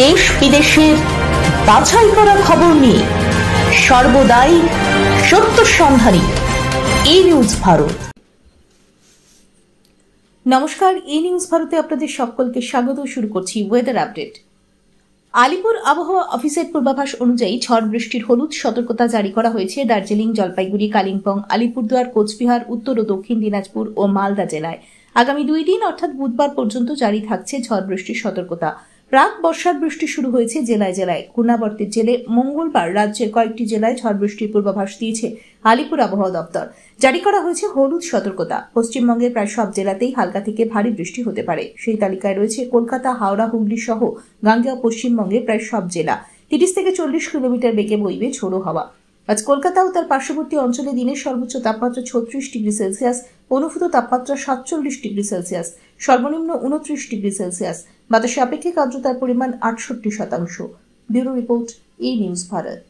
দেশ বিদেশের বাছাই করা খবর নিয়ে সর্বদাই সত্য সন্ধানী ই নিউজ ভারত। নমস্কার, ই নিউজ ভারতে আপনাদের সকলকে স্বাগত। শুরু করছি ওয়েদার আপডেট। আলিপুর আবহাওয়া অফিসের পূর্বাভাস অনুযায়ী ঝড় বৃষ্টির হলুদ সতর্কতা জারি করা হয়েছে দার্জিলিং, জলপাইগুড়ি, কালিম্পং, আলিপুরদুয়ার, কোচবিহার, উত্তর ও দক্ষিণ দিনাজপুর ও মালদা জেলায়। আগামী 2 দিন অর্থাৎ বুধবার পর্যন্ত জারি থাকছে ঝড় বৃষ্টির সতর্কতা। প্রাক বর্ষার বৃষ্টি শুরু হয়েছে জেলায় জেলায়। ঘূর্ণাবর্তের জেরে মঙ্গলবার রাজ্যের কয়েকটি জেলায় ঝড় বৃষ্টির পূর্বাভাস দিয়েছে আলিপুর আবহাওয়া দপ্তর। জারি করা হয়েছে হলুদ সতর্কতা। পশ্চিমবঙ্গের প্রায় সব জেলাতেই হালকা থেকে ভারী বৃষ্টি হতে পারে। সেই তালিকায় রয়েছে কলকাতা, হাওড়া, হুগলি সহ গাঙ্গেয় পশ্চিমবঙ্গের প্রায় সব জেলা। 30 থেকে 40 কিলোমিটার বেগে বইবে ঝোড়ো হাওয়া। আজ কলকাতা ও তার পার্শ্ববর্তী অঞ্চলে দিনের সর্বোচ্চ তাপমাত্রা 36 ডিগ্রি সেলসিয়াস, অনুভূত তাপমাত্রা 47 ডিগ্রি সেলসিয়াস, সর্বনিম্ন 29 ডিগ্রি সেলসিয়াস। বাতাসে আপেক্ষিক আর্দ্রতার পরিমাণ 68%। ব্যুরো রিপোর্ট, ই নিউজ ভারত।